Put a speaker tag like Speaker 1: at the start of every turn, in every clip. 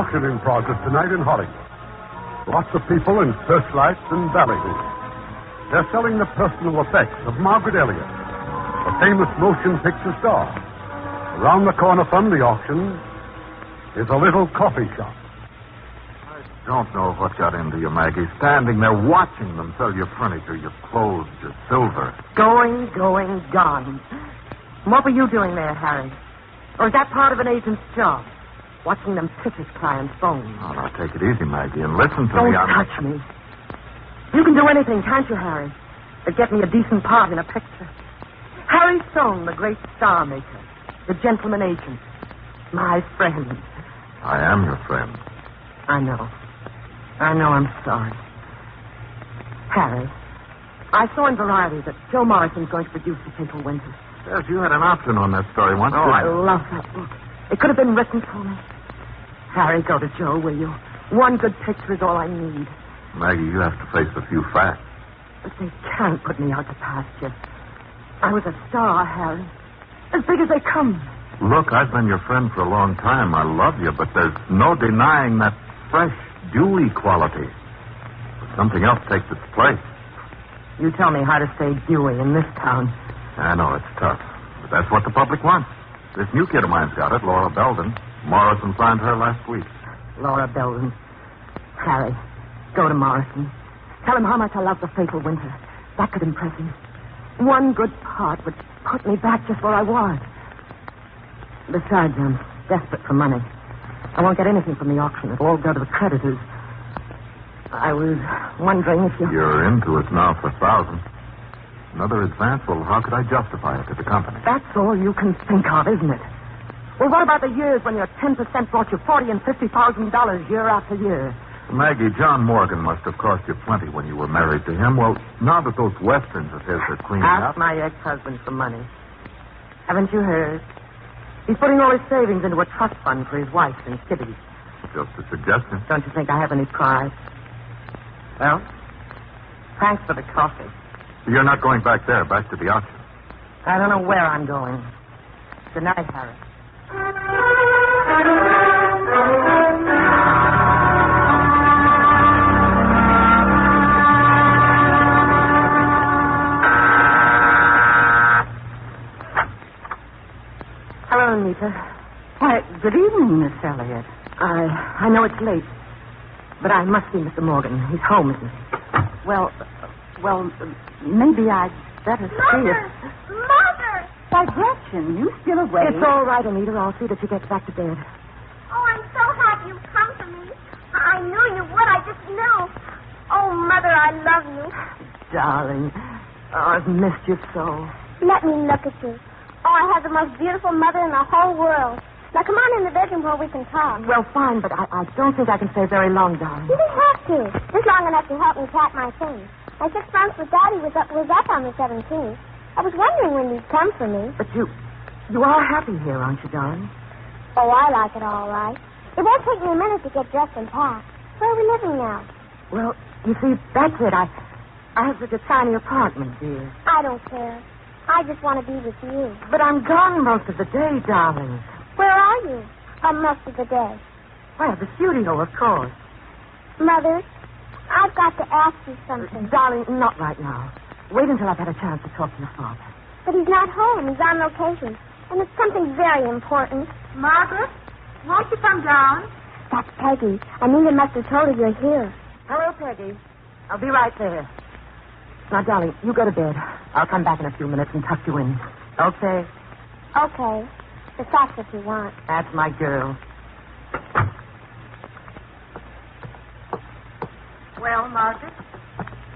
Speaker 1: auction in progress tonight in Hollywood. Lots of people in searchlights and ballyhoos. They're selling the personal effects of Margaret Elliot, a famous motion picture star. Around the corner from the auction is a little coffee shop.
Speaker 2: I don't know what got into you, Maggie. Standing there watching them sell your furniture, your clothes, your silver.
Speaker 3: Going, gone. What were you doing there, Harry? Or is that part of an agent's job? Watching them pitch his client's phones.
Speaker 2: Oh, now, take it easy, Maggie, and listen to
Speaker 3: Don't
Speaker 2: me.
Speaker 3: touch me. You can do anything, can't you, Harry? But get me a decent part in a picture. Harry Stone, the great star maker. The gentleman agent. My friend.
Speaker 2: I am your friend.
Speaker 3: I know, I'm sorry. Harry, I saw in Variety that Joe Morrison's going to produce The Fatal Winter.
Speaker 2: Yes, you had an option on that story once.
Speaker 3: Oh, I love that book. It could have been written for me. Harry, go to Joe, will you? One good picture is all I need.
Speaker 2: Maggie, you have to face a few facts.
Speaker 3: But they can't put me out to pasture. I was a star, Harry. As big as they come.
Speaker 2: Look, I've been your friend for a long time. I love you, but there's no denying that fresh, dewy quality. But something else takes its place.
Speaker 3: You tell me how to stay dewy in this town.
Speaker 2: I know, it's tough. But that's what the public wants. This new kid of mine's got it, Laura Belden. Morrison signed her last week.
Speaker 3: Laura Belden. Harry, go to Morrison. Tell him how much I love The Fatal Winter. That could impress him. One good part would put me back just where I was. Besides, I'm desperate for money. I won't get anything from the auction. It'll all go to the creditors. I was wondering if you...
Speaker 2: You're into it now for 1,000. Another advance? Well, how could I justify it to the company?
Speaker 3: That's all you can think of, isn't it? Well, what about the years when your 10% brought you $40,000 and $50,000 year after year?
Speaker 2: Maggie, John Morgan must have cost you plenty when you were married to him. Well, now that those westerns of his are cleaning
Speaker 3: Ask
Speaker 2: up...
Speaker 3: my ex-husband for money. Haven't you heard? He's putting all his savings into a trust fund for his wife and kiddies.
Speaker 2: Just a suggestion.
Speaker 3: Don't you think I have any pride? Well, thanks for the coffee.
Speaker 2: You're not going back there, back to the auction.
Speaker 3: I don't know where I'm going. Good night, Harry. Hello, Anita.
Speaker 4: Why, good evening, Miss Elliot.
Speaker 3: I know it's late, but I must see Mr. Morgan. He's home, isn't he?
Speaker 4: Well, maybe I'd better see if...
Speaker 5: Mother!
Speaker 4: Why, Gretchen, you still awake?
Speaker 3: It's all right, Anita. I'll see that she gets back to bed.
Speaker 5: Oh, I'm so happy you've come for me. I knew you would. I just knew. Oh, Mother, I love you.
Speaker 3: Darling, I've missed you so.
Speaker 5: Let me look at you. Oh, I have the most beautiful mother in the whole world. Now, come on in the bedroom where we can talk.
Speaker 3: Well, fine, but I don't think I can stay very long, darling.
Speaker 5: You don't have to. Just long enough to help me pack my things. My 6 months with Daddy was up on the 17th. I was wondering when you'd come for me.
Speaker 3: But you are happy here, aren't you, darling?
Speaker 5: Oh, I like it all right. It won't take me a minute to get dressed and pack. Where are we living now?
Speaker 3: Well, you see, that's it. I have such a tiny apartment, dear.
Speaker 5: I don't care. I just want to be with you.
Speaker 3: But I'm gone most of the day, darling.
Speaker 5: Where are you? Most of the day.
Speaker 3: Well, the studio, of course.
Speaker 5: Mother, I've got to ask you something.
Speaker 3: Darling, not right now. Wait until I've had a chance to talk to your father.
Speaker 5: But he's not home. He's on location. And it's something very important.
Speaker 6: Margaret, won't you come down?
Speaker 5: That's Peggy. Anita must have told her you're here.
Speaker 3: Hello, Peggy. I'll be right there. Now, darling, you go to bed. I'll come back in a few minutes and tuck you in. Okay?
Speaker 5: Okay. If that's what you want.
Speaker 3: That's my girl.
Speaker 4: Well, Margaret,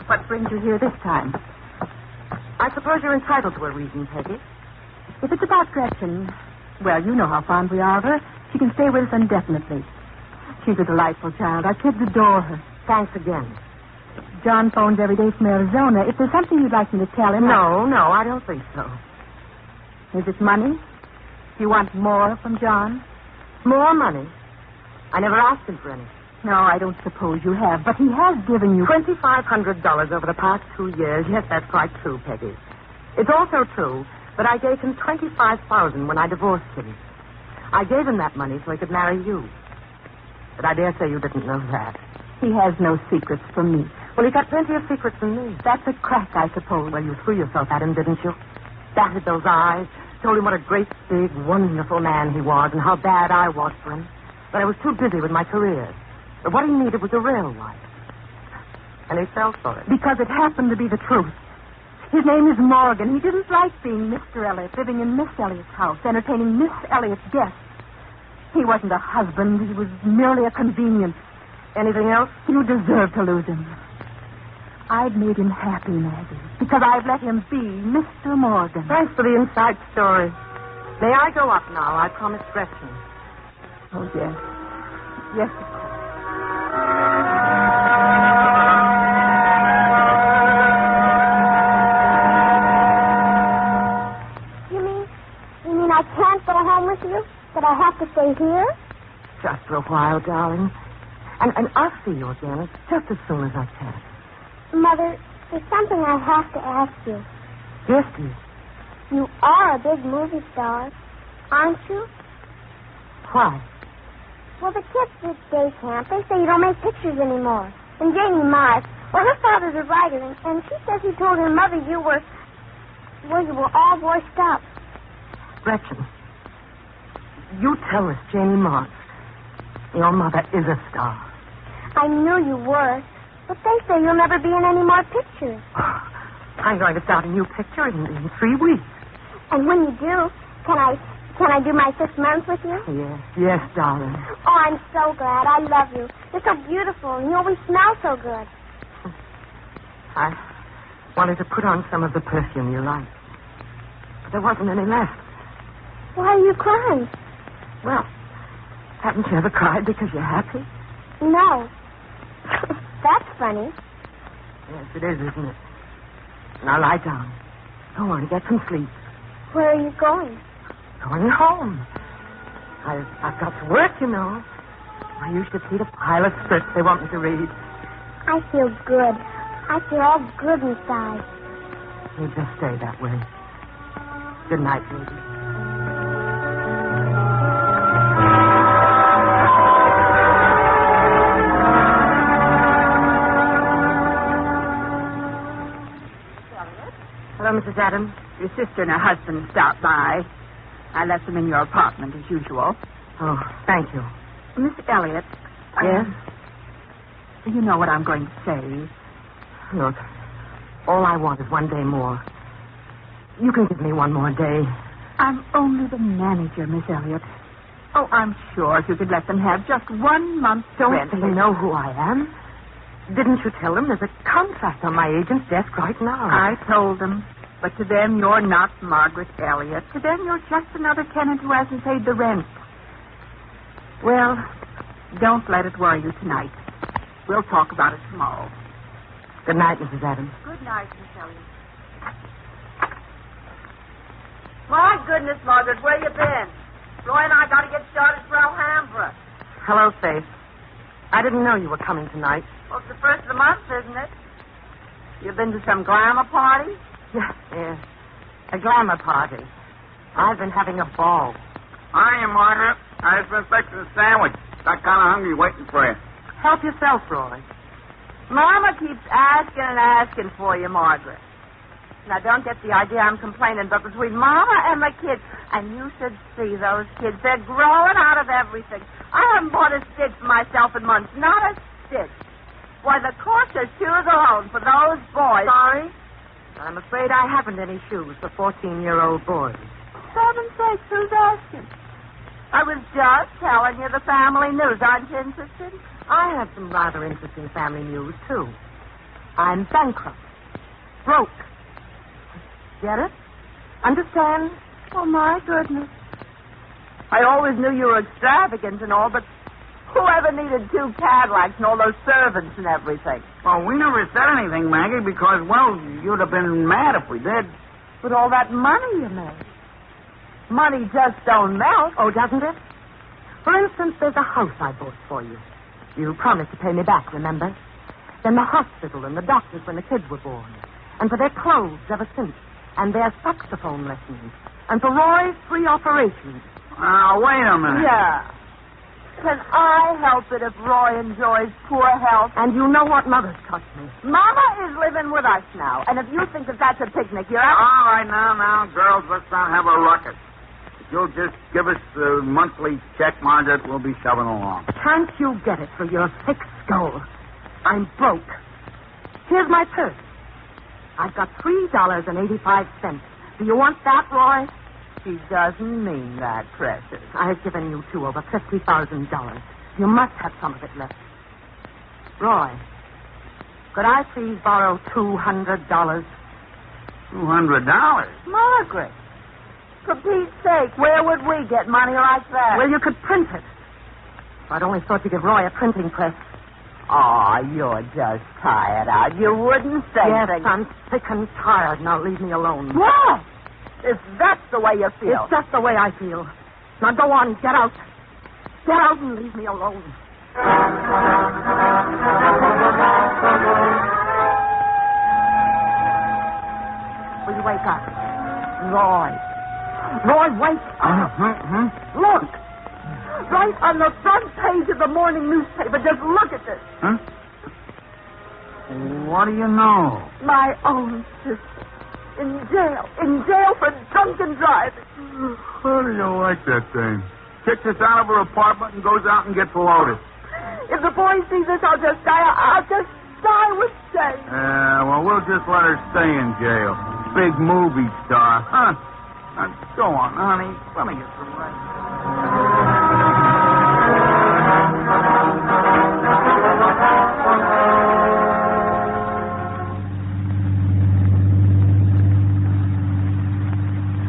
Speaker 4: what brings you here this time?
Speaker 3: I suppose you're entitled to a reason, Peggy.
Speaker 4: If it's about Gretchen, well, you know how fond we are of her. She can stay with us indefinitely. She's a delightful child. Our kids adore her.
Speaker 3: Thanks again.
Speaker 4: John phones every day from Arizona. If there's something you'd like me to tell him...
Speaker 3: No, I don't think so.
Speaker 4: Is it money? Do you want more from John?
Speaker 3: More money? I never asked him for any.
Speaker 4: No, I don't suppose you have, but he has given you...
Speaker 3: $2,500 over the past 2 years. Yes, that's quite true, Peggy. It's also true that I gave him $25,000 when I divorced him. I gave him that money so he could marry you. But I dare say you didn't know that.
Speaker 4: He has no secrets from me.
Speaker 3: Well, he got plenty of secrets from me.
Speaker 4: That's a crack, I suppose.
Speaker 3: Well, you threw yourself at him, didn't you? Batted those eyes, told him what a great, big, wonderful man he was and how bad I was for him. But I was too busy with my career. But what he needed was a real wife. And he fell for it.
Speaker 4: Because it happened to be the truth. His name is Morgan. He didn't like being Mr. Elliot, living in Miss Elliot's house, entertaining Miss Elliot's guests. He wasn't a husband. He was merely a convenience.
Speaker 3: Anything else?
Speaker 4: You deserve to lose him. I've made him happy, Maggie, because I've let him be Mr. Morgan.
Speaker 3: Thanks for the inside story. May I go up now? I promised Gretchen.
Speaker 4: Oh, yes. Yes, of course.
Speaker 5: You mean I can't go home with you? That I have to stay here?
Speaker 3: Just for a while, darling. And I'll see you again just as soon as I can.
Speaker 5: Mother, there's something I have to ask you.
Speaker 3: Yes, dear.
Speaker 5: You are a big movie star, aren't you?
Speaker 3: Why?
Speaker 5: Well, the kids at day camp, they say you don't make pictures anymore. And Janie Mars, well, her father's a writer, and she says he told her mother you were all voiced up.
Speaker 3: Gretchen, you tell us Janie Mars. Your mother is a star.
Speaker 5: I knew you were, but they say you'll never be in any more pictures.
Speaker 3: I'm going to start a new picture in 3 weeks.
Speaker 5: And when you do, can I do my 6 months with you?
Speaker 3: Yes, darling.
Speaker 5: Oh, I'm so glad. I love you. You're so beautiful, and you always smell so good.
Speaker 3: I wanted to put on some of the perfume you like, but there wasn't any left.
Speaker 5: Why are you crying?
Speaker 3: Well, haven't you ever cried because you're happy?
Speaker 5: No. That's funny.
Speaker 3: Yes, it is, isn't it? Now lie down. Go on, get some sleep.
Speaker 5: Where are you going?
Speaker 3: Going home. I've got to work, you know. I used to see the pile of scripts they want me to read.
Speaker 5: I feel good. I feel all good inside.
Speaker 3: You just stay that way. Good night, baby. Hello, Mrs. Adams.
Speaker 6: Your sister and her husband stopped by. I left them in your apartment as usual.
Speaker 3: Oh, thank you.
Speaker 6: Miss Elliot.
Speaker 3: Yes?
Speaker 6: You know what I'm going to say.
Speaker 3: Look, all I want is 1 day more. You can give me 1 more day.
Speaker 6: I'm only the manager, Miss Elliot. Oh, I'm sure if you could let them have just 1 month's rent.
Speaker 3: Don't they know who I am? Didn't you tell them there's a contract on my agent's desk right now?
Speaker 6: I told them. But to them, you're not Margaret Elliot. To them, you're just another tenant who hasn't paid the rent. Well, don't let it worry you tonight. We'll talk about it tomorrow.
Speaker 3: Good night, Mrs. Adams.
Speaker 6: Good night, Miss Elliot.
Speaker 7: My goodness, Margaret, where you been? Roy and I got to get started for Alhambra.
Speaker 3: Hello, Faith. I didn't know you were coming tonight.
Speaker 7: Well, it's the first of the month, isn't it? You've been to some glamour party?
Speaker 3: Yes. A glamour party. I've been having a ball.
Speaker 8: Hiya, Margaret. I just been fixing a sandwich. Got kind of hungry waiting for you.
Speaker 3: Help yourself, Roy.
Speaker 7: Mama keeps asking and asking for you, Margaret. Now, don't get the idea I'm complaining, but between Mama and the kids, and you should see those kids. They're growing out of everything. I haven't bought a stitch for myself in months. Not a stitch. Why, the cost of shoes alone for those boys.
Speaker 3: Sorry? I'm afraid I haven't any shoes for 14-year-old boys.
Speaker 7: Heaven's sakes, who's asking? I was just telling you the family news. Aren't you interested?
Speaker 3: I have some rather interesting family news, too. I'm bankrupt. Broke. Get it? Understand?
Speaker 7: Oh, my goodness. I always knew you were extravagant and all, but whoever needed 2 Cadillacs and all those servants and everything?
Speaker 8: Well, we never said anything, Maggie, because, well, you'd have been mad if we did.
Speaker 7: With all that money you made. Money just don't melt.
Speaker 3: Oh, doesn't it? For instance, there's a house I bought for you. You promised to pay me back, remember? Then the hospital and the doctors when the kids were born. And for their clothes ever since. And their saxophone lessons. And for Roy's 3 operations.
Speaker 8: Now, wait a minute.
Speaker 7: Yeah. can I help it if Roy enjoys poor health?
Speaker 3: And you know what Mother's taught me.
Speaker 7: Mama is living with us now, and if you think that that's a picnic, you're out.
Speaker 8: All right, now, girls, let's not have a ruckus. If you'll just give us the monthly check, Margaret, we'll be shoving along.
Speaker 3: Can't you get it for your thick skull? I'm broke. Here's my purse. I've got $3.85. Do you want that, Roy?
Speaker 7: She doesn't mean that, Precious.
Speaker 3: I've given you two over $50,000. You must have some of it left. Roy, could I please borrow $200?
Speaker 8: $200?
Speaker 7: Margaret, for Pete's sake, where would we get money like that?
Speaker 3: Well, you could print it. I'd only thought to give Roy a printing press.
Speaker 7: Oh, you're just tired out. You wouldn't say
Speaker 3: Yes,
Speaker 7: things.
Speaker 3: I'm sick and tired. Now leave me alone.
Speaker 7: What? If that's the way you feel.
Speaker 3: It's just the way I feel. Now go on, get out. Get out and leave me alone. Will you wake up? Roy, wake up. Look. Right on the front page of the morning newspaper. Just look at this.
Speaker 8: Huh? What do you know?
Speaker 3: My own sister. In jail. In jail for drunken driving.
Speaker 8: How do you like that thing? Kicks us out of her apartment and goes out and gets loaded.
Speaker 3: If the boys see this, I'll just die. I'll just die with shame.
Speaker 8: Well, we'll just let her stay in jail. Big movie star, huh? Now, go on, honey. Let me get some rest.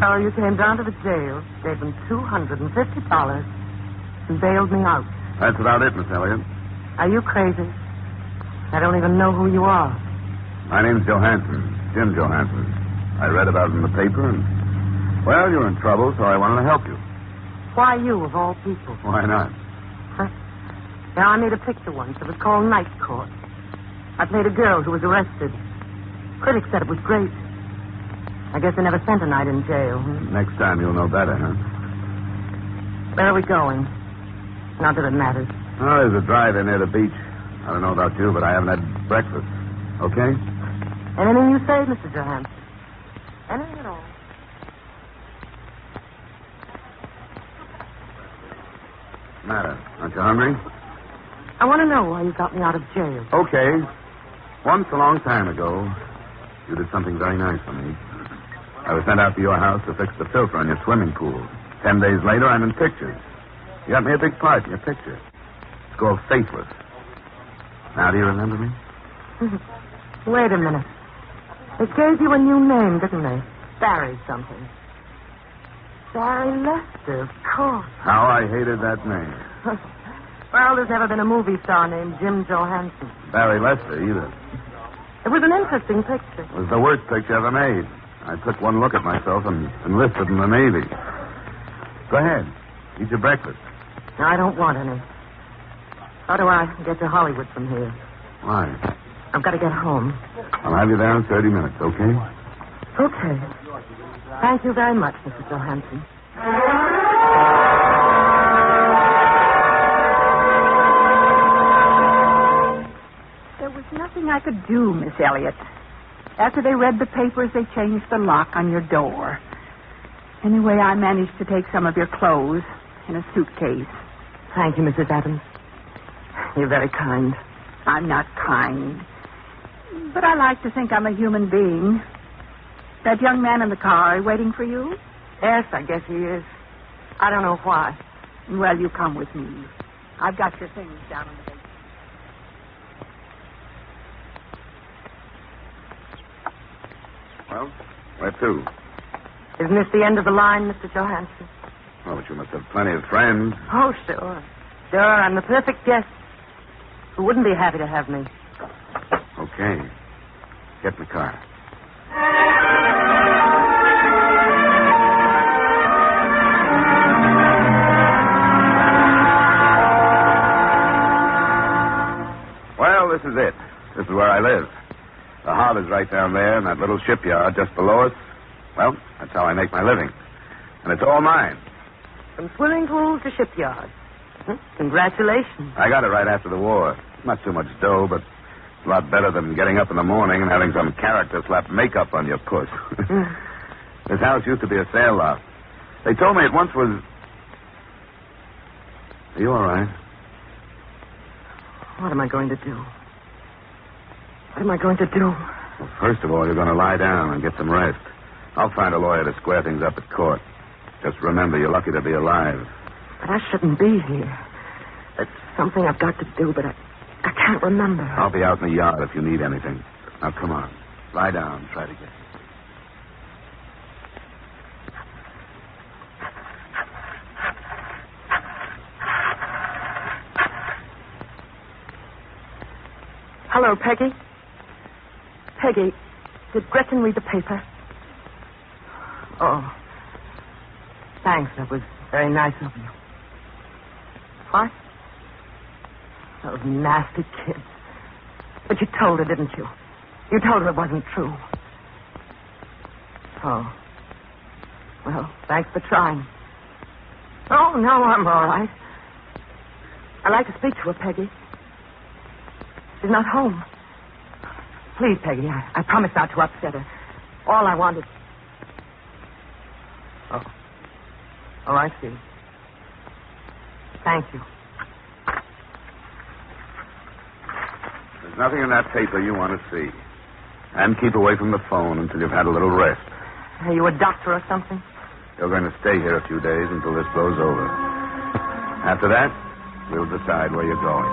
Speaker 3: So you came down to the jail, gave them $250, and bailed me out.
Speaker 1: That's about it, Miss Elliot.
Speaker 3: Are you crazy? I don't even know who you are.
Speaker 1: My name's Johansson, Jim Johansson. I read about it in the paper, and, well, you're in trouble, so I wanted to help you.
Speaker 3: Why you, of all people?
Speaker 1: Why not?
Speaker 3: Huh? Now, I made a picture once. It was called Night Court. I played a girl who was arrested. Critics said it was great. I guess they never spent a night in jail.
Speaker 1: Next time you'll know better, huh?
Speaker 3: Where are we going? Not that it matters.
Speaker 1: Oh, there's a drive-in near the beach. I don't know about you, but I haven't had breakfast. Okay?
Speaker 3: Anything you say, Mr. Johansson. Anything at all.
Speaker 1: What's the matter? Aren't you hungry?
Speaker 3: I want to know why you got me out of jail.
Speaker 1: Okay. Once a long time ago, you did something very nice for me. I was sent out to your house to fix the filter on your swimming pool. 10 days later, I'm in pictures. You got me a big part in your picture. It's called Faithless. Now, do you remember me?
Speaker 3: Wait a minute. They gave you a new name, didn't they? Barry something. Barry Lester, of course.
Speaker 1: How I hated that name.
Speaker 3: Well, there's never been a movie star named Jim Johansson.
Speaker 1: Barry Lester, either.
Speaker 3: It was an interesting picture.
Speaker 1: It was the worst picture ever made. I took one look at myself and enlisted in the Navy. Go ahead. Eat your breakfast.
Speaker 3: No, I don't want any. How do I get to Hollywood from here?
Speaker 1: Why?
Speaker 3: I've got to get home.
Speaker 1: I'll have you there in 30 minutes, okay?
Speaker 3: Okay. Thank you very much, Mrs. Johansson.
Speaker 6: There was nothing I could do, Miss Elliot. After they read the papers, they changed the lock on your door. Anyway, I managed to take some of your clothes in a suitcase.
Speaker 3: Thank you, Mrs. Adams. You're very kind.
Speaker 6: I'm not kind. But I like to think I'm a human being. That young man in the car waiting for you?
Speaker 3: Yes, I guess he is. I don't know why.
Speaker 6: Well, you come with me. I've got your things down in the basement.
Speaker 1: Well, where to?
Speaker 3: Isn't this the end of the line, Mr. Johansson?
Speaker 1: Oh, but you must have plenty of friends.
Speaker 3: Oh, sure. Sure, I'm the perfect guest. Who wouldn't be happy to have me?
Speaker 1: Okay. Get in the car. Well, this is it. This is where I live. The harbor's right down there, and that little shipyard just below us. Well, that's how I make my living. And it's all mine.
Speaker 3: From swimming pools to shipyards. Congratulations.
Speaker 9: I got it right after the war. Not too much dough, but a lot better than getting up in the morning and having some character slap makeup on your puss. This house used to be a sale lot. They told me it once was... Are you all right?
Speaker 3: What am I going to do? What am I going to do?
Speaker 9: Well, first of all, you're going to lie down and get some rest. I'll find a lawyer to square things up at court. Just remember, you're lucky to be alive.
Speaker 3: But I shouldn't be here. It's something I've got to do, but I can't remember.
Speaker 9: I'll be out in the yard if you need anything. Now, come on. Lie down. Try to get...
Speaker 3: Hello, Peggy. Peggy, did Gretchen read the paper? Oh. Thanks, that was very nice of you. What? Those nasty kids. But you told her, didn't you? You told her it wasn't true. Oh. Well, thanks for trying. Oh, no, I'm all right. I'd like to speak to her, Peggy. She's not home. Please, Peggy, I promise not to upset her. All I wanted... Oh, I see. Thank you.
Speaker 9: There's nothing in that paper you want to see. And keep away from the phone until you've had a little rest.
Speaker 3: Are you a doctor or something?
Speaker 9: You're going to stay here a few days until this blows over. After that, we'll decide where you're going.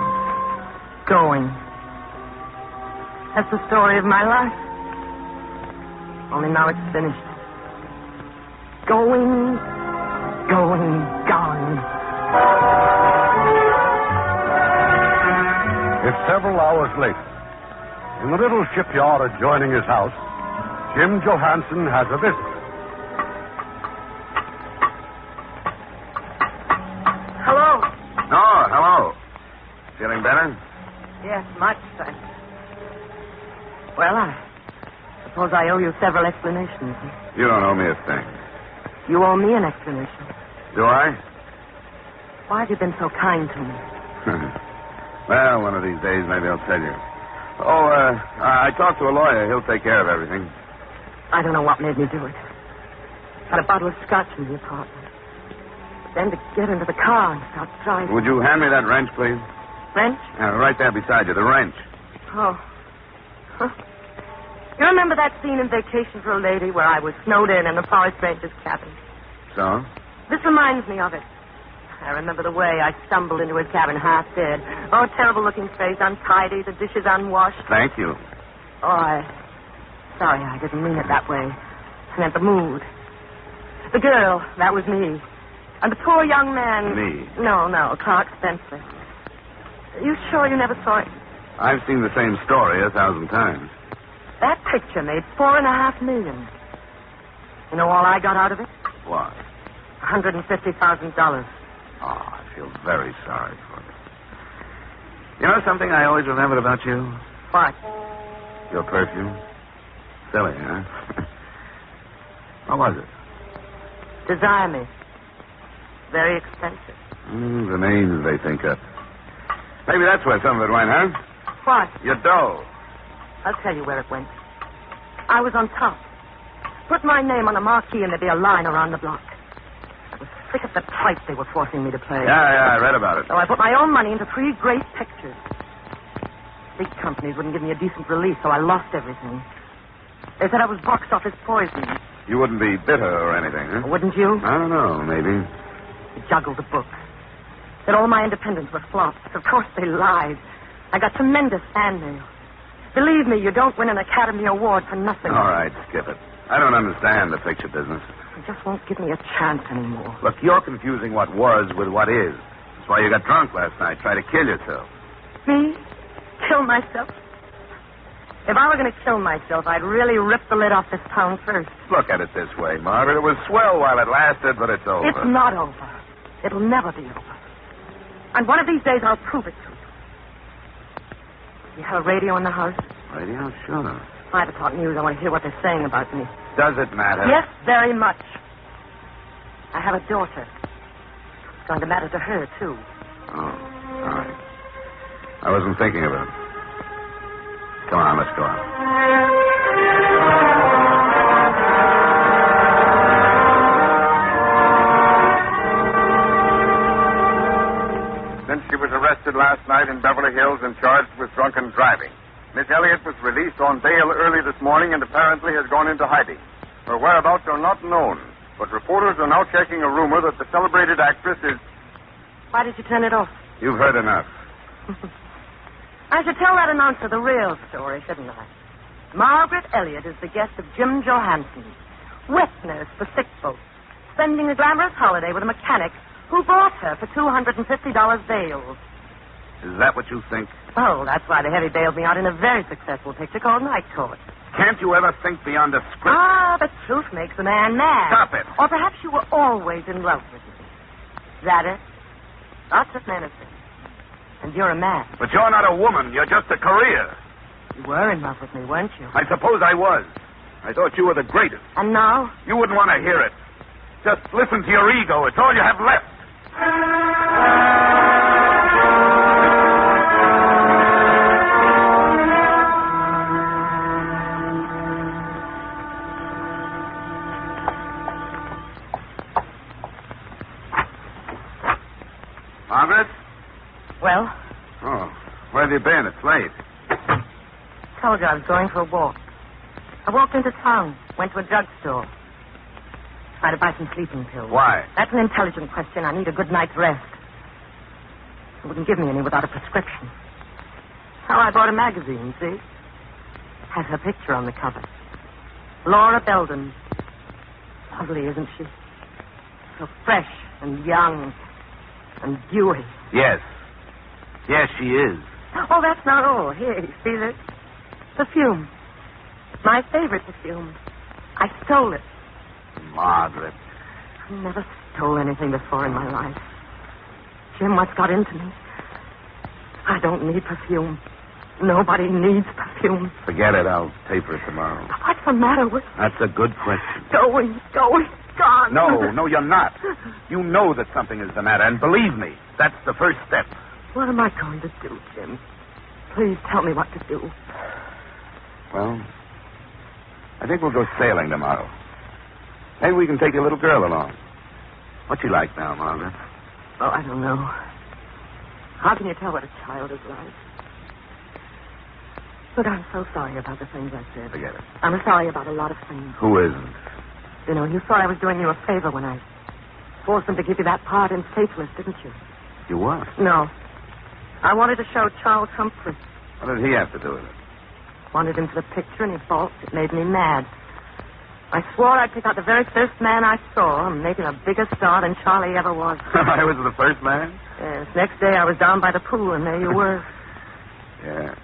Speaker 3: Going. That's the story of my life. Only now it's finished. Going, gone.
Speaker 1: It's several hours later. In the little shipyard adjoining his house, Jim Johansson has a visitor.
Speaker 3: Hello.
Speaker 9: Oh, hello. Feeling better?
Speaker 3: Yes, much, thanks. Well, I suppose I owe you several explanations.
Speaker 9: You don't owe me a thing.
Speaker 3: You owe me an explanation.
Speaker 9: Do I?
Speaker 3: Why have you been so kind to me?
Speaker 9: Well, one of these days, maybe I'll tell you. Oh, I talked to a lawyer. He'll take care of everything.
Speaker 3: I don't know what made me do it. Had a bottle of scotch in the apartment. Then to get into the car and start driving.
Speaker 9: Would you hand me that wrench, please?
Speaker 3: Wrench?
Speaker 9: Right there beside you, the wrench.
Speaker 3: Oh. Huh. You remember that scene in Vacation for a Lady where I was snowed in the forest ranger's cabin?
Speaker 9: So?
Speaker 3: This reminds me of it. I remember the way I stumbled into his cabin half dead. Oh, terrible-looking face, untidy, the dishes unwashed.
Speaker 9: Thank you.
Speaker 3: Oh, sorry, I didn't mean it that way. I meant the mood. The girl, that was me. And the poor young man...
Speaker 9: Me?
Speaker 3: No, Clark Spencer. You sure you never saw it?
Speaker 9: I've seen the same story 1,000 times.
Speaker 3: That picture made $4.5 million. You know all I got out of it?
Speaker 9: What?
Speaker 3: $150,000.
Speaker 9: Oh, I feel very sorry for you. You know something I always remembered about you?
Speaker 3: What?
Speaker 9: Your perfume. Silly, huh? What was it?
Speaker 3: Desire Me. Very expensive.
Speaker 9: The names they think up. Maybe that's where some of it went, huh?
Speaker 3: What?
Speaker 9: Your dough.
Speaker 3: I'll tell you where it went. I was on top. Put my name on a marquee and there'd be a line around the block. I was sick of the type they were forcing me to play.
Speaker 9: Yeah, I read about it.
Speaker 3: So I put my own money into 3 great pictures. Big companies wouldn't give me a decent release, so I lost everything. They said I was box office poison.
Speaker 9: You wouldn't be bitter or anything, huh?
Speaker 3: Wouldn't you?
Speaker 9: I don't know, maybe.
Speaker 3: They juggled the book. Said all my independents were flops. Of course they lied. I got tremendous fan mail. Believe me, you don't win an Academy Award for nothing.
Speaker 9: All right, skip it. I don't understand the picture business.
Speaker 3: You just won't give me a chance anymore.
Speaker 9: Look, you're confusing what was with what is. That's why you got drunk last night, trying to kill yourself.
Speaker 3: Me? Kill myself? If I were going to kill myself, I'd really rip the lid off this town first.
Speaker 9: Look at it this way, Margaret. It was swell while it lasted, but it's over.
Speaker 3: It's not over. It'll never be over. And one of these days, I'll prove it to you. You have a radio in the house?
Speaker 9: Radio? Sure.
Speaker 3: 5 o'clock news. I want to hear what they're saying about me.
Speaker 9: Does it matter?
Speaker 3: Yes, very much. I have a daughter. It's going to matter to her, too.
Speaker 9: Oh, sorry. I wasn't thinking of it. Come on, let's go out.
Speaker 10: Since she was arrested last night in Beverly Hills and charged with drunken driving, Miss Elliot was released on bail early this morning and apparently has gone into hiding. Her whereabouts are not known, but reporters are now checking a rumor that the celebrated actress is...
Speaker 3: Why did you turn it off?
Speaker 9: You've heard enough.
Speaker 3: I should tell that announcer the real story, shouldn't I? Margaret Elliot is the guest of Jim Johansson, wet nurse for sick folks, spending a glamorous holiday with a mechanic who bought her for $250 bail.
Speaker 9: Is that what you think?
Speaker 3: Oh, that's why the heavy bailed me out in a very successful picture called Night Court.
Speaker 9: Can't you ever think beyond a script?
Speaker 3: Ah, but truth makes a man mad.
Speaker 9: Stop it.
Speaker 3: Or perhaps you were always in love with me. Is that it? Lots of men have said. And you're a man.
Speaker 9: But you're not a woman. You're just a career.
Speaker 3: You were in love with me, weren't you?
Speaker 9: I suppose I was. I thought you were the greatest.
Speaker 3: And now?
Speaker 9: You wouldn't want to hear it. Just listen to your ego. It's all you have left. Margaret?
Speaker 3: Well?
Speaker 9: Oh, where have you been? It's late.
Speaker 3: Told you I was going for a walk. I walked into town, went to a drugstore. Tried to buy some sleeping pills.
Speaker 9: Why?
Speaker 3: That's an intelligent question. I need a good night's rest. They wouldn't give me any without a prescription. How I bought a magazine, see? Has her picture on the cover. Laura Belden. Lovely, isn't she? So fresh and young and dewy.
Speaker 9: Yes. Yes, she is.
Speaker 3: Oh, that's not all. Here, you see this? Perfume. My favorite perfume. I stole it.
Speaker 9: Margaret.
Speaker 3: I never stole anything before in my life. Jim, what's got into me? I don't need perfume. Nobody needs perfume.
Speaker 9: Forget it. I'll pay for it tomorrow.
Speaker 3: What's the matter with...
Speaker 9: That's a good question.
Speaker 3: Going, gone.
Speaker 9: No, you're not. You know that something is the matter, and believe me, that's the first step.
Speaker 3: What am I going to do, Jim? Please tell me what to do.
Speaker 9: Well, I think we'll go sailing tomorrow. Maybe we can take your little girl along. What's she like now, Margaret?
Speaker 3: Oh, I don't know. How can you tell what a child is like? Look, I'm so sorry about the things I said.
Speaker 9: Forget it.
Speaker 3: I'm sorry about a lot of things.
Speaker 9: Who isn't?
Speaker 3: You know, you thought I was doing you a favor when I forced them to give you that part in Faithless, didn't you?
Speaker 9: You what?
Speaker 3: No. I wanted to show Charles Humphrey.
Speaker 9: What did he have to do with it?
Speaker 3: Wanted him for the picture, and he balked. It made me mad. I swore I'd pick out the very first man I saw and make him a bigger star than Charlie ever was.
Speaker 9: I was the first man?
Speaker 3: Yes. Next day I was down by the pool, and there you were.
Speaker 9: Yeah.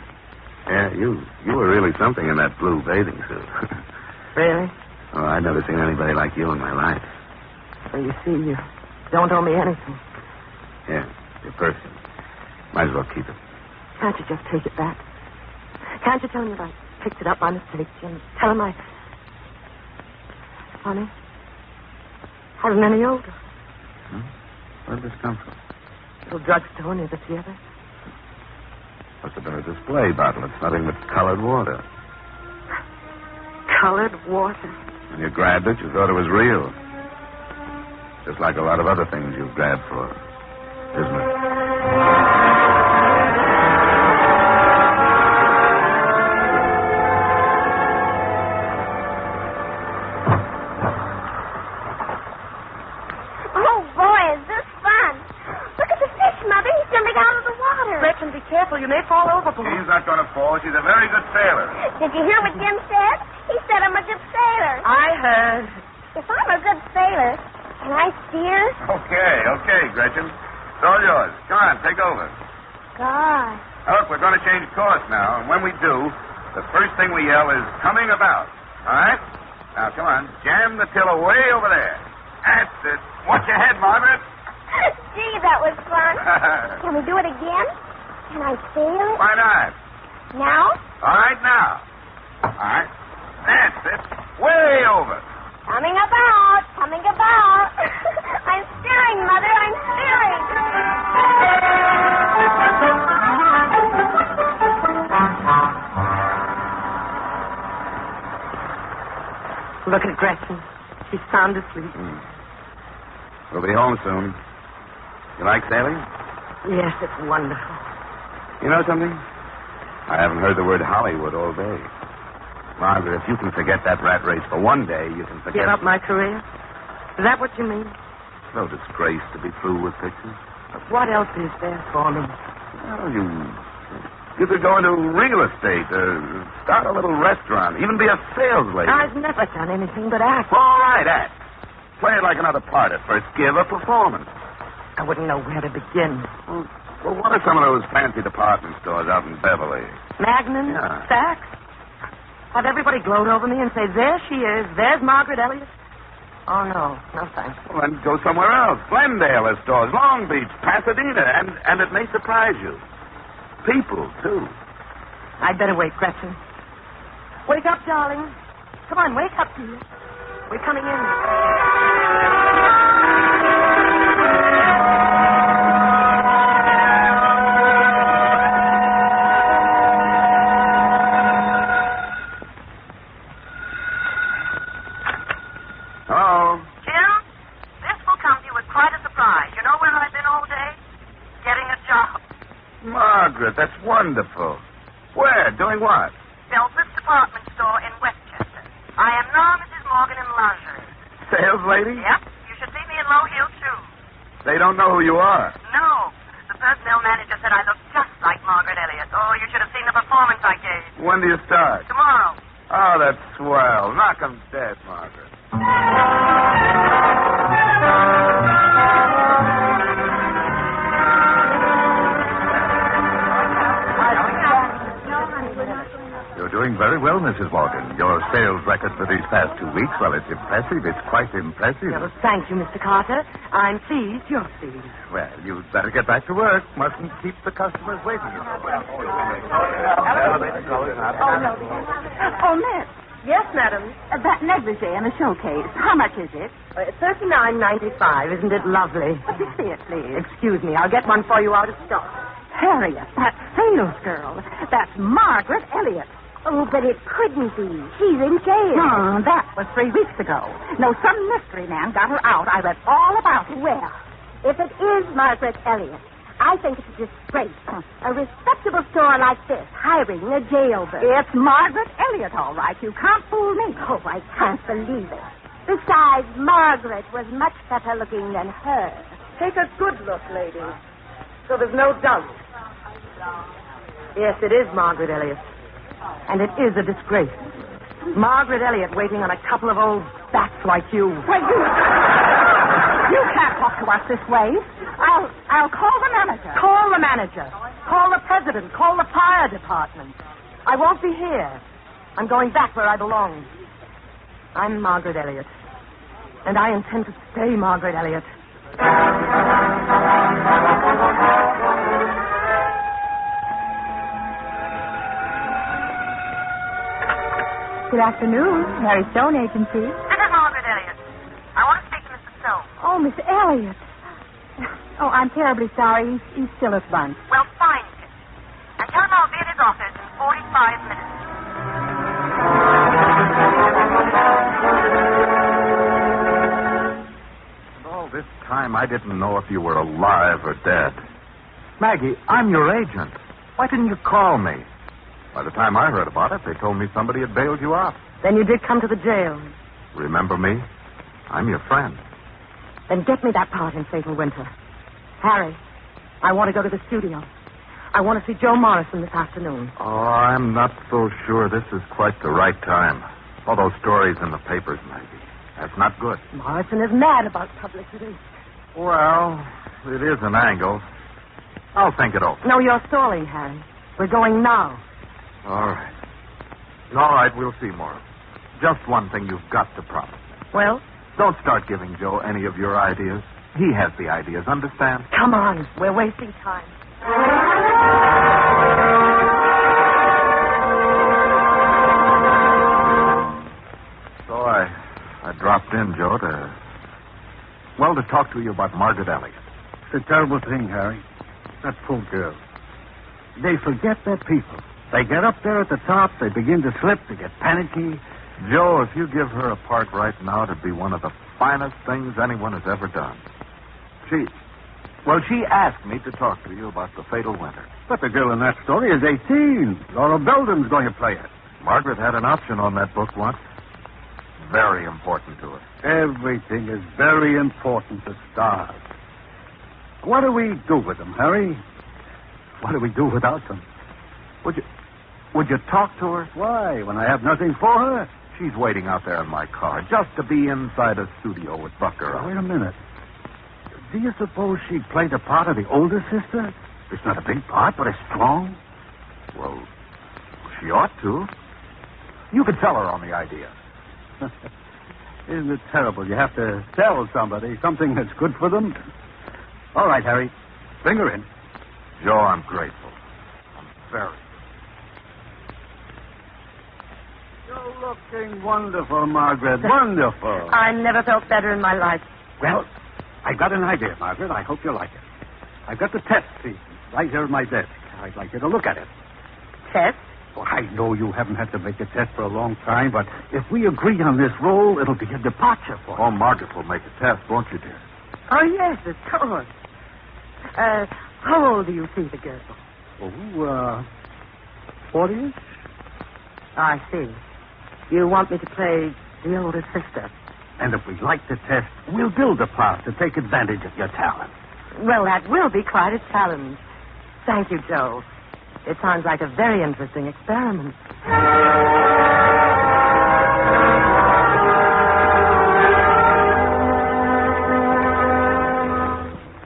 Speaker 9: Yeah, you were really something in that blue bathing suit.
Speaker 3: Really?
Speaker 9: Oh, I'd never seen anybody like you in my life.
Speaker 3: So you see, you don't owe me anything.
Speaker 9: Yeah, your perfume. Might as well keep it.
Speaker 3: Can't you just take it back? Can't you tell him that I picked it up by mistake, Jim? Tell him I... Funny. Hasn't any older.
Speaker 9: Hmm? Where did this come from?
Speaker 3: Little drugstore near the theater.
Speaker 9: Must have been a display bottle. It's nothing but colored water.
Speaker 3: Colored water?
Speaker 9: When you grabbed it, you thought it was real. Just like a lot of other things you've grabbed for, isn't it?
Speaker 3: Be careful, you may fall overboard.
Speaker 9: She's not going to fall. She's a very good sailor.
Speaker 5: Did you hear what Jim said? He said I'm a good sailor.
Speaker 3: I heard.
Speaker 5: If I'm a good sailor, can I steer?
Speaker 9: Okay, Gretchen. It's all yours. Come on, take over.
Speaker 5: God.
Speaker 9: Look, we're going to change course now, and when we do, the first thing we yell is coming about. All right? Now, come on. Jam the tiller way over there. That's it. Watch your head, Margaret.
Speaker 5: Gee, that was fun. Can we do it again? Can I sail it?
Speaker 9: Why not?
Speaker 5: Now?
Speaker 9: All right, now. All right. That's it. Way over.
Speaker 5: Coming about. I'm steering, Mother. I'm steering.
Speaker 3: She's sound asleep.
Speaker 9: We'll be home soon. You like sailing?
Speaker 3: Yes, it's wonderful.
Speaker 9: You know something? I haven't heard the word Hollywood all day. Margaret, if you can forget that rat race for one day, you can forget...
Speaker 3: Give up my career? Is that what you mean?
Speaker 9: No disgrace to be through with pictures.
Speaker 3: But what else is there for me?
Speaker 9: Well, you could go into real estate, start a little restaurant, even be a sales lady.
Speaker 3: I've never done anything but act.
Speaker 9: All right, act. Play it like another part at first. Give a performance.
Speaker 3: I wouldn't know where to begin.
Speaker 9: Well, what are some of those fancy department stores out in Beverly?
Speaker 3: Magnum?
Speaker 9: Yeah.
Speaker 3: Saks? Have everybody gloat over me and say, there she is, there's Margaret Elliot? Oh, no. No, thanks.
Speaker 9: Well, then go somewhere else. Glendale has stores, Long Beach, Pasadena, and it may surprise you. People, too.
Speaker 3: I'd better wait, Gretchen. Wake up, darling. Come on, wake up, dear. We're coming in.
Speaker 9: Hello?
Speaker 7: Jim, this will come to you with quite a surprise. You know where I've been all day? Getting a job.
Speaker 9: Margaret, that's wonderful. Where? Doing what?
Speaker 7: Belford's department store in Westchester. I am now Mrs. Morgan in lingerie.
Speaker 9: Sales lady?
Speaker 7: Yep. You should see me in low-heeled shoes.
Speaker 9: They don't know who you are.
Speaker 7: No. The personnel manager said I look just like Margaret Elliot. Oh, you should have seen the performance I gave.
Speaker 9: When do you start?
Speaker 7: Tomorrow.
Speaker 9: Oh, that's swell. Knock 'em dead, Margaret.
Speaker 2: You're doing very well, Mrs. Morgan. Your sales record for these past 2 weeks, well, it's impressive. It's quite impressive.
Speaker 3: Well, thank you, Mr. Carter. I'm pleased you're pleased.
Speaker 2: Well, you'd better get back to work. Mustn't keep the customers waiting.
Speaker 6: Oh, Miss.
Speaker 3: Yes, madam.
Speaker 6: That negligee in the showcase. How much is it?
Speaker 3: $39.95. Isn't it lovely?
Speaker 6: Let me see it, please.
Speaker 3: Excuse me. I'll get one for you out of stock.
Speaker 6: Harriet, that sales girl. That's Margaret Elliot.
Speaker 5: Oh, but it couldn't be. She's in jail.
Speaker 6: That was 3 weeks ago. No, some mystery man got her out. I read all about it.
Speaker 5: Well, if it is Margaret Elliot, I think it's a disgrace. A respectable store like this hiring a jailbird.
Speaker 6: It's Margaret Elliot, all right. You can't fool me.
Speaker 5: Oh, I can't believe it. Besides, Margaret was much better looking than her.
Speaker 3: Take a good look, lady. So there's no doubt. Yes, it is Margaret Elliot. And it is a disgrace. Margaret Elliot waiting on a couple of old bats like you.
Speaker 6: Wait, you can't talk to us this way. I'll call the manager.
Speaker 3: Call the manager. Call the president. Call the fire department. I won't be here. I'm going back where I belong. I'm Margaret Elliot. And I intend to stay Margaret Elliot.
Speaker 4: Good afternoon. Mary Stone Agency.
Speaker 7: This is Margaret Elliot. I want to speak to Mr. Stone.
Speaker 4: Oh, Miss Elliot. Oh, I'm terribly sorry. He's still at lunch.
Speaker 7: Well, find him. And tell him I'll be at his office in 45 minutes.
Speaker 2: All this time, I didn't know if you were alive or dead. Maggie, I'm your agent. Why didn't you call me? By the time I heard about it, they told me somebody had bailed you out.
Speaker 3: Then you did come to the jail.
Speaker 2: Remember me? I'm your friend.
Speaker 3: Then get me that part in Fatal Winter. Harry, I want to go to the studio. I want to see Joe Morrison this afternoon.
Speaker 2: Oh, I'm not so sure this is quite the right time. All those stories in the papers, Maggie. That's not good.
Speaker 3: Morrison is mad about publicity.
Speaker 2: Well, it is an angle. I'll think it over.
Speaker 3: No, you're stalling, Harry. We're going now.
Speaker 2: All right. All right, we'll see more. Just one thing you've got to promise me.
Speaker 3: Well?
Speaker 2: Don't start giving Joe any of your ideas. He has the ideas, understand?
Speaker 3: Come on. We're wasting time.
Speaker 2: So I dropped in, Joe, to talk to you about Margaret Elliot.
Speaker 8: It's a terrible thing, Harry. That poor girl. They forget their people. They get up there at the top, they begin to slip, they get panicky,
Speaker 2: Joe, if you give her a part right now, it'd be one of the finest things anyone has ever done. She asked me to talk to you about the fatal winter.
Speaker 1: But the girl in that story is 18. Laura Belden's going to play it.
Speaker 2: Margaret had an option on that book once. Very important to her.
Speaker 1: Everything is very important to stars. What do we do with them, Harry? What do we do without them?
Speaker 2: Would you talk to her?
Speaker 1: Why, when I have nothing for her?
Speaker 2: She's waiting out there in my car just to be inside a studio with Buck around.
Speaker 1: Wait a minute. Do you suppose she'd play the part of the older sister? It's not a big part, but it's strong.
Speaker 2: Well, she ought to. You could tell her on the idea.
Speaker 1: Isn't it terrible? You have to tell somebody something that's good for them. All right, Harry. Bring her in.
Speaker 2: Joe, I'm grateful. I'm very.
Speaker 1: You're looking wonderful, Margaret. Wonderful.
Speaker 3: I never felt better in my life.
Speaker 1: Well, I got an idea, Margaret. I hope you like it. I've got the test sheet right here at my desk. I'd like you to look at it.
Speaker 3: Test?
Speaker 1: Well, I know you haven't had to make a test for a long time, but if we agree on this role, it'll be a departure for
Speaker 2: Oh, Margaret will make a test, won't you, dear?
Speaker 3: Oh, yes, of course. How old do you see the girl?
Speaker 1: 40-ish?
Speaker 3: I see. You want me to play the older sister.
Speaker 1: And if we like the test, we'll build a part to take advantage of your talent.
Speaker 3: Well, that will be quite a challenge. Thank you, Joe. It sounds like a very interesting experiment.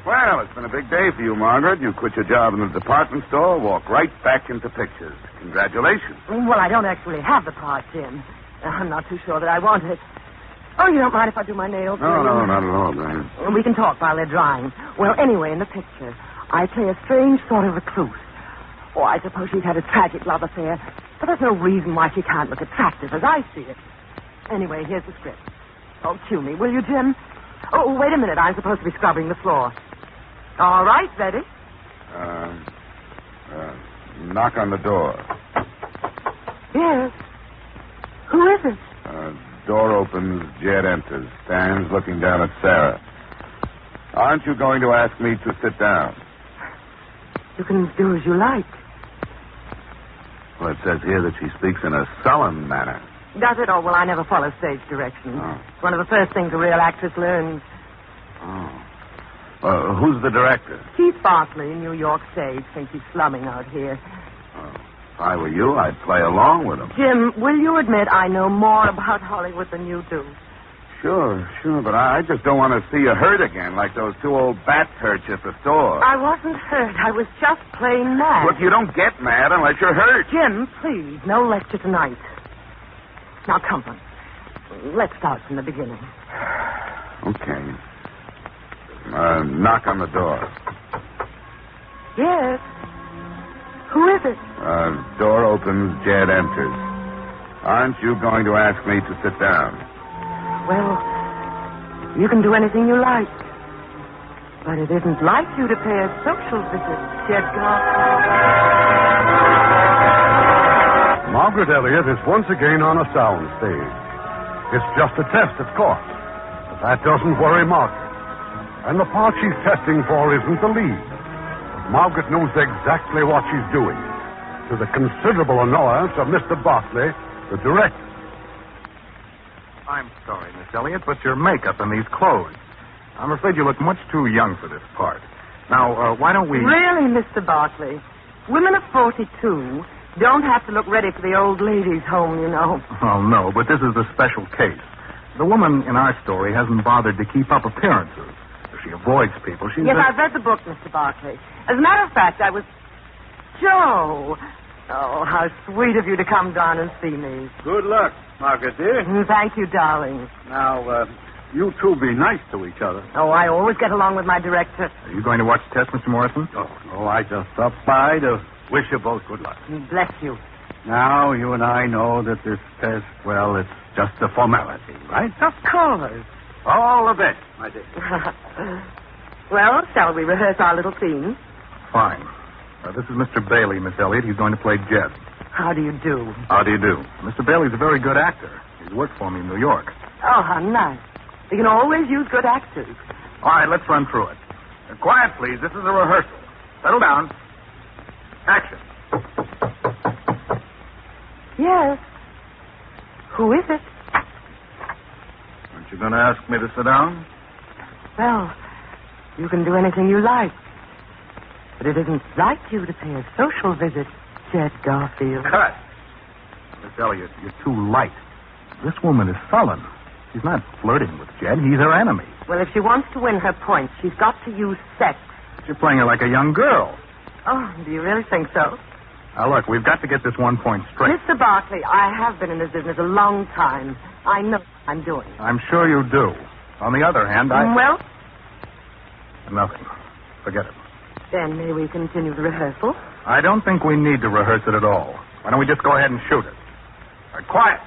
Speaker 9: Well, it's been a big day for you, Margaret. You quit your job in the department store, walk right back into pictures. Congratulations.
Speaker 3: Well, I don't actually have the part, Jim. I'm not too sure that I want it. Oh, you don't mind if I do my nails?
Speaker 9: No, not at all, man.
Speaker 3: We can talk while they're drying. Well, anyway, in the picture, I play a strange sort of recluse. Oh, I suppose she's had a tragic love affair, but there's no reason why she can't look attractive as I see it. Anyway, here's the script. Oh, cue me, will you, Jim? Oh, wait a minute. I'm supposed to be scrubbing the floor. All right, ready?
Speaker 9: Knock on the door.
Speaker 3: Yes. Who is it?
Speaker 9: Door opens, Jed enters, stands looking down at Sarah. Aren't you going to ask me to sit down?
Speaker 3: You can do as you like.
Speaker 9: Well, it says here that she speaks in a sullen manner.
Speaker 3: Does it? Oh, well, I never follow stage directions.
Speaker 9: Oh.
Speaker 3: It's one of the first things a real actress learns.
Speaker 9: Oh. Who's the director?
Speaker 3: Keith Bartley, New York Stage, thinks he's slumming out here.
Speaker 9: If I were you, I'd play along with him.
Speaker 3: Jim, will you admit I know more about Hollywood than you do?
Speaker 9: Sure, but I just don't want to see you hurt again like those two old bats hurt you at the store.
Speaker 3: I wasn't hurt. I was just plain mad.
Speaker 9: Look, you don't get mad unless you're hurt.
Speaker 3: Jim, please, no lecture tonight. Now, come on. Let's start from the beginning.
Speaker 9: Okay. Knock on the door.
Speaker 3: Yes. Who is it?
Speaker 9: Door opens, Jed enters. Aren't you going to ask me to sit down?
Speaker 3: Well, you can do anything you like. But it isn't like you to pay a social visit, Jed Garth.
Speaker 1: Margaret Elliot is once again on a sound stage. It's just a test, of course. But that doesn't worry Margaret. And the part she's testing for isn't the lead. Margaret knows exactly what she's doing, to the considerable annoyance of Mr. Bartley, the director.
Speaker 2: I'm sorry, Miss Elliot, but your makeup and these clothes. I'm afraid you look much too young for this part. Now, why don't we...
Speaker 3: Really, Mr. Bartley? Women of 42 don't have to look ready for the old ladies' home, you know.
Speaker 2: Well, no, but this is a special case. The woman in our story hasn't bothered to keep up appearances. She avoids people. She's
Speaker 3: Yes, I've read the book, Mr. Bartley. As a matter of fact, I was... Joe! Oh, how sweet of you to come down and see me.
Speaker 1: Good luck, Margaret, dear.
Speaker 3: Thank you, darling.
Speaker 1: Now, you two be nice to each other.
Speaker 3: Oh, I always get along with my director.
Speaker 2: Are you going to watch the test, Mr. Morrison?
Speaker 1: Oh, no, I just stopped by to wish you both good luck.
Speaker 3: Bless you.
Speaker 1: Now, you and I know that this test, well, it's just a formality, right?
Speaker 3: Of course.
Speaker 1: All the best, my dear.
Speaker 3: Well, shall we rehearse our little scene?
Speaker 2: Fine. This is Mr. Bailey, Miss Elliot. He's going to play Jed.
Speaker 3: How do you do?
Speaker 2: How do you do? Mr. Bailey's a very good actor. He's worked for me in New York.
Speaker 3: Oh, how nice. You can always use good actors.
Speaker 2: All right, let's run through it. Quiet, please. This is a rehearsal. Settle down. Action.
Speaker 3: Yes. Who is it?
Speaker 2: Aren't you going to ask me to sit down?
Speaker 3: Well, you can do anything you like. But it isn't like you to pay a social visit, Jed Garfield.
Speaker 2: Cut. Miss Elliot, you're too light. This woman is sullen. She's not flirting with Jed. He's her enemy.
Speaker 3: Well, if she wants to win her points, she's got to use sex.
Speaker 2: You're playing her like a young girl.
Speaker 3: Oh, do you really think so?
Speaker 2: Now, look, we've got to get this one point straight.
Speaker 3: Mr. Barkley, I have been in this business a long time. I know what I'm doing.
Speaker 2: I'm sure you do. On the other hand,
Speaker 3: Well?
Speaker 2: Nothing. Forget it.
Speaker 3: Then may we continue the rehearsal?
Speaker 2: I don't think we need to rehearse it at all. Why don't we just go ahead and shoot it? All right, quiet.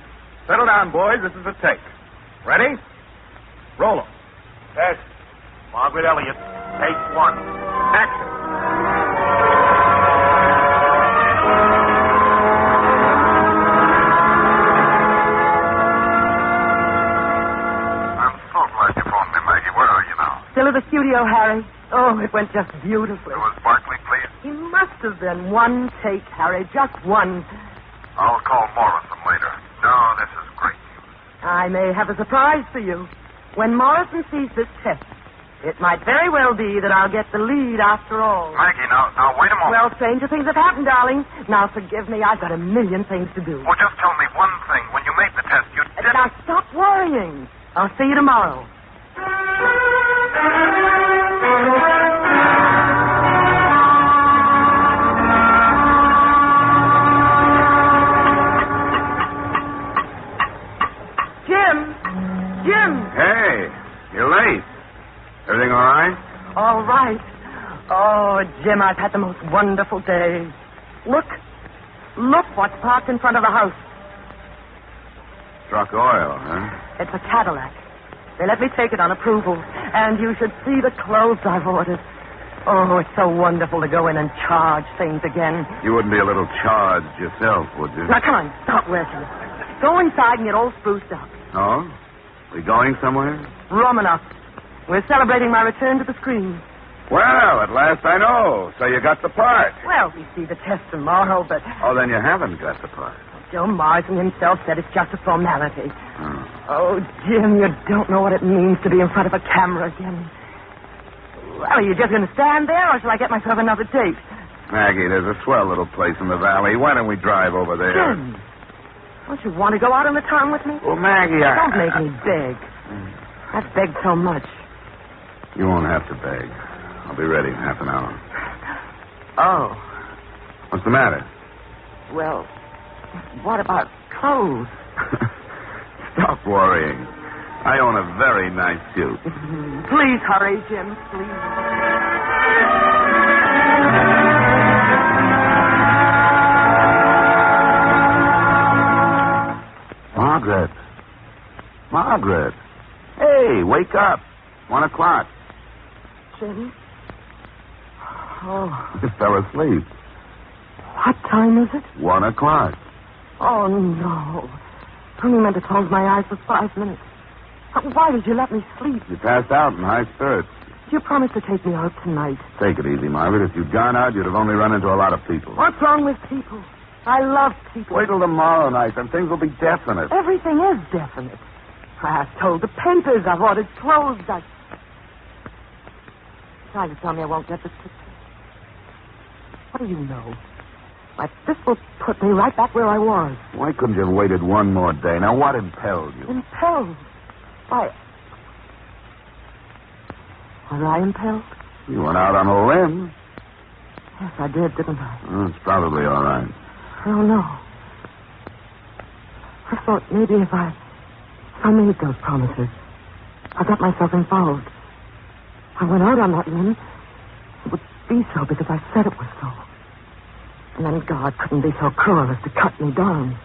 Speaker 2: Settle down, boys. This is a take. Ready? Roll 'em.
Speaker 10: Yes. Margaret Elliot, take 1.
Speaker 2: Action.
Speaker 10: I'm so glad you phoned me, Maggie. Where are you now?
Speaker 3: Still at the studio, Harry. Oh, it went just beautifully.
Speaker 10: It was Barkley, please.
Speaker 3: He must have been one take, Harry. Just one.
Speaker 10: I'll call Morrison later. No, this is great news.
Speaker 3: I may have a surprise for you. When Morrison sees this test, it might very well be that I'll get the lead after all.
Speaker 10: Maggie, now, wait a moment.
Speaker 3: Well, stranger things have happened, darling. Now, forgive me. I've got a million things to do.
Speaker 10: Well, just tell me one thing. When you made the test, you didn't...
Speaker 3: Now, stop worrying. I'll see you tomorrow. Jim!
Speaker 9: Hey, you're late. Everything all right?
Speaker 3: All right. Oh, Jim, I've had the most wonderful day. Look what's parked in front of the house.
Speaker 9: Struck oil, huh?
Speaker 3: It's a Cadillac. They let me take it on approval. And you should see the clothes I've ordered. Oh, it's so wonderful to go in and charge things again.
Speaker 9: You wouldn't be a little charged yourself, would you?
Speaker 3: Now, come on, stop working. Go inside and get all spruced up.
Speaker 9: Oh? We going somewhere?
Speaker 3: Rum enough. We're celebrating my return to the screen.
Speaker 9: Well, at last I know. So you got the part.
Speaker 3: Well, we see the test tomorrow, but...
Speaker 9: Oh, then you haven't got the part.
Speaker 3: Joe Marsden himself said it's just a formality.
Speaker 9: Oh.
Speaker 3: Oh, Jim, you don't know what it means to be in front of a camera again. Well, are you just going to stand there, or shall I get myself another tape?
Speaker 9: Maggie, there's a swell little place in the valley. Why don't we drive over there?
Speaker 3: Jim, don't you want to go out on the town with me?
Speaker 9: Well, Maggie,
Speaker 3: Don't make me beg. I've begged so much.
Speaker 9: You won't have to beg. I'll be ready in half an hour.
Speaker 3: Oh,
Speaker 9: What's the matter?
Speaker 3: well, what about clothes?
Speaker 9: Stop worrying. I own a very nice suit.
Speaker 3: Please hurry, Jim, please.
Speaker 9: Margaret. Margaret. Hey, wake up. 1 o'clock.
Speaker 3: Jim? Oh,
Speaker 9: You fell asleep.
Speaker 3: what time is it?
Speaker 9: 1 o'clock.
Speaker 3: Oh, no. I only meant to close my eyes for 5 minutes. Why did you let me sleep?
Speaker 9: You passed out in high spirits.
Speaker 3: You promised to take me out tonight.
Speaker 9: Take it easy, Margaret. If you'd gone out, you'd have only run into a lot of people.
Speaker 3: What's wrong with people? I love people.
Speaker 9: Wait till tomorrow night, and things will be definite.
Speaker 3: Everything is definite. I've told the papers I've ordered clothes. Try to tell me I won't get this picture. What do you know? Why, this will put me right back where I was.
Speaker 9: Why couldn't you have waited one more day? Now, what impelled you?
Speaker 3: Impelled? Why? Was I impelled?
Speaker 9: You went out on a limb.
Speaker 3: Yes, I did, didn't I?
Speaker 9: Well, it's probably all right.
Speaker 3: I don't know. I thought maybe if I made those promises, I got myself involved. I went out on that limb. It would be so because I said it was so. And then God couldn't be so cruel as to cut me down.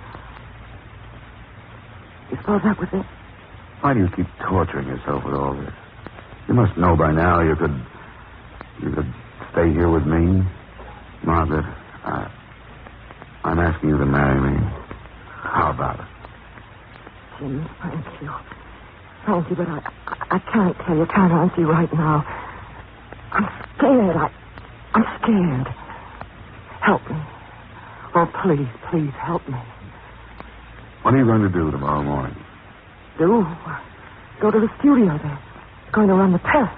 Speaker 3: You suppose that was it?
Speaker 9: Why do you keep torturing yourself with all this? You must know by now you could stay here with me. Margaret, I'm asking you to marry me. How about it?
Speaker 3: Jim. Thank you. Thank you, but I can't tell you. Can't answer you right now. I'm scared. I'm scared. Help me. Oh, please, please help me.
Speaker 9: What are you going to do tomorrow morning?
Speaker 3: Go to the studio. They're going to run the test.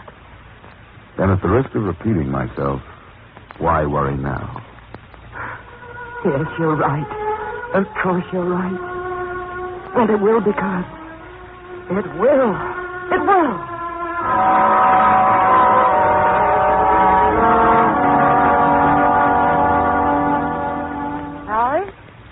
Speaker 9: Then at the risk of repeating myself, why worry now?
Speaker 3: Yes, you're right. Of course you're right. And it will because... It will. It will.
Speaker 6: Harry?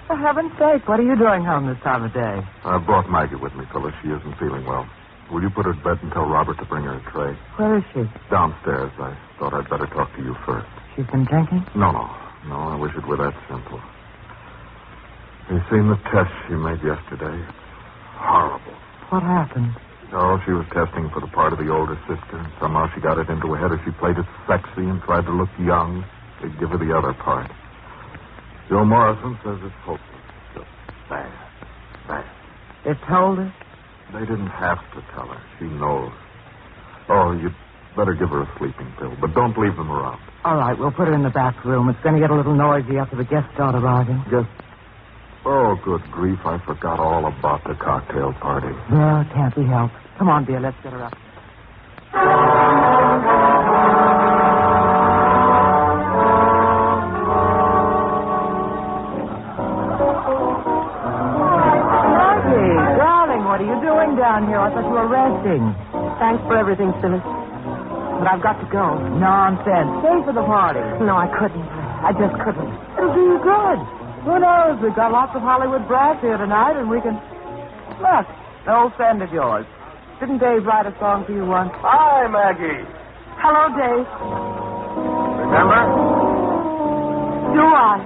Speaker 6: For heaven's sake, what are you doing home this time of day?
Speaker 2: I brought Maggie with me, Phyllis. She isn't feeling well. Will you put her to bed and tell Robert to bring her a tray?
Speaker 6: Where is she?
Speaker 2: Downstairs. I thought I'd better talk to you first.
Speaker 6: She's been drinking?
Speaker 2: No, I wish it were that simple. You seen the test she made yesterday? It's horrible.
Speaker 6: What happened?
Speaker 2: Oh, she was testing for the part of the older sister, and somehow she got it into her head as she played it sexy and tried to look young. They'd give her the other part. Joe Morrison says it's hopeless. Just bad.
Speaker 6: They told her?
Speaker 2: They didn't have to tell her. She knows. Oh, you'd better give her a sleeping pill, but don't leave them around.
Speaker 6: All right, we'll put her in the back room. It's going to get a little noisy after the guests start arriving.
Speaker 2: Oh, good grief, I forgot all about the cocktail party.
Speaker 6: Well, it can't be helped. Come on, dear, let's get her up. Maggie, darling, what are you doing down here? I thought you were resting.
Speaker 3: Thanks for everything, Phyllis. But I've got to go.
Speaker 6: Nonsense. Stay for the party.
Speaker 3: No, I couldn't. I just couldn't.
Speaker 6: It'll do you good. Who knows? We've got lots of Hollywood brass here tonight, and we can... Look, an old friend of yours. Didn't Dave write a song for you once?
Speaker 10: Hi, Maggie.
Speaker 3: Hello, Dave.
Speaker 10: Remember?
Speaker 3: Do I?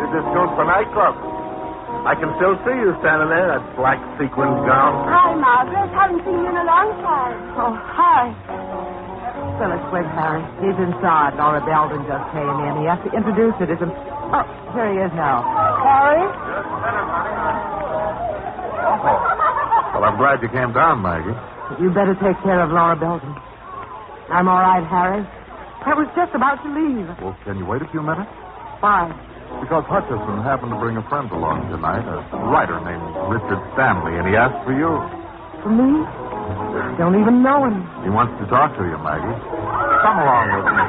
Speaker 10: Did this tune for nightclub. I can still see you standing there, that black sequined gown.
Speaker 5: Hi, Margaret. Haven't seen you in a long time.
Speaker 3: Oh, hi.
Speaker 6: Phyllis, with Harry. He's inside. Laura Belden just came in. He has to introduce her to some... Oh, here he is now. Harry?
Speaker 2: Oh. Well, I'm glad you came down, Maggie.
Speaker 6: You better take care of Laura Belden. I'm all right, Harry. I was just about to leave.
Speaker 2: Well, can you wait a few minutes?
Speaker 6: Why?
Speaker 2: Because Hutchison happened to bring a friend along tonight, a writer named Richard Stanley, and he asked for you.
Speaker 6: For me? Don't even know him.
Speaker 2: He wants to talk to you, Maggie. Come along with me.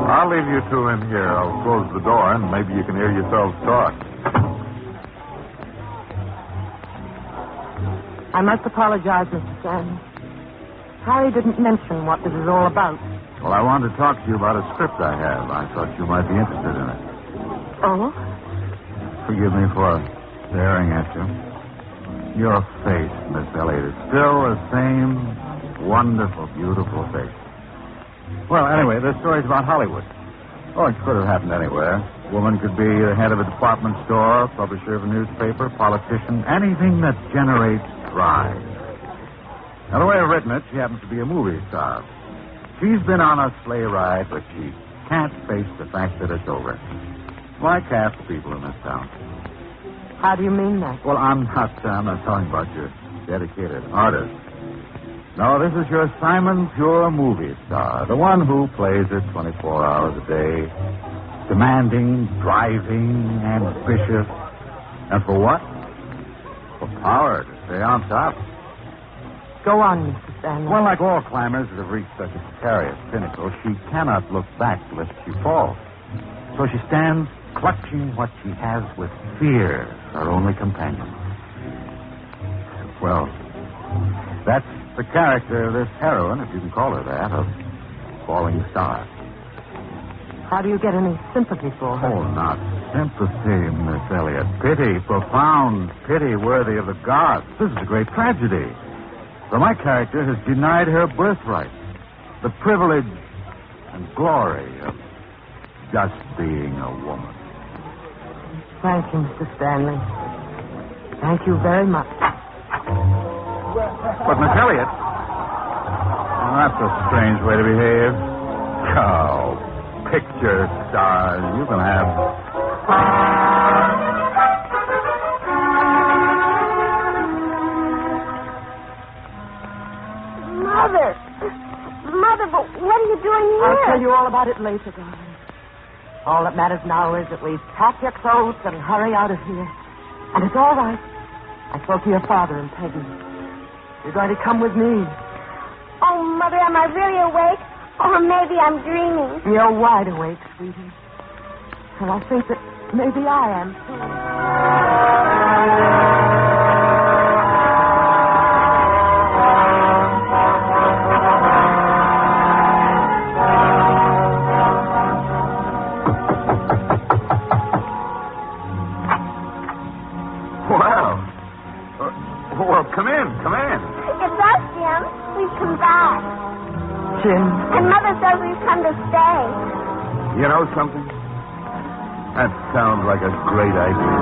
Speaker 2: I'll leave you two in here. I'll close the door, and maybe you can hear yourselves talk.
Speaker 3: I must apologize, Mr. Stanley. Harry didn't mention what this is all about.
Speaker 9: Well, I wanted to talk to you about a script I have. I thought you might be interested in it.
Speaker 3: Oh?
Speaker 9: Forgive me for staring at you. Your face, Miss Elliot, is still the same wonderful, beautiful face. Well, anyway, this story's about Hollywood. Oh, it could have happened anywhere. A woman could be the head of a department store, publisher of a newspaper, politician, anything that generates drive. Now, the way I've written it, she happens to be a movie star. She's been on a sleigh ride, but she can't face the fact that it's over. Like half the people in this town.
Speaker 3: How do you mean that?
Speaker 9: Well, I'm not talking about your dedicated artist. No, this is your Simon Pure movie star, the one who plays it 24 hours a day, demanding, driving, ambitious. And for what? For power, to stay on top.
Speaker 3: Go on, Mr. Stanley.
Speaker 9: Well, like all climbers that have reached such a precarious pinnacle, she cannot look back lest she falls. So she stands clutching what she has with fear, her only companion. Well, that's the character of this heroine, if you can call her that, of Falling Star.
Speaker 3: How do you get any sympathy for her?
Speaker 9: Oh, not sympathy, Miss Elliot. Pity, profound pity worthy of the gods. This is a great tragedy. For my character has denied her birthright, the privilege and glory of just being a woman.
Speaker 3: Thank you, Mr. Stanley. Thank you very much.
Speaker 9: But, Miss Elliot, that's a strange way to behave. Oh,
Speaker 2: picture stars. You can have...
Speaker 5: Mother, but what are you doing here?
Speaker 3: I'll tell you all about it later, darling. All that matters now is that we pack your clothes and hurry out of here. And it's all right. I spoke to your father and Peggy. You're going to come with me.
Speaker 5: Oh, Mother, am I really awake? Or maybe I'm dreaming.
Speaker 3: You're wide awake, sweetie. And I think that maybe I am, too.
Speaker 2: Well, come in.
Speaker 5: It's us, Jim. We've come back.
Speaker 3: Jim.
Speaker 5: And Mother says we've come to stay.
Speaker 2: You know something? That sounds like a great idea.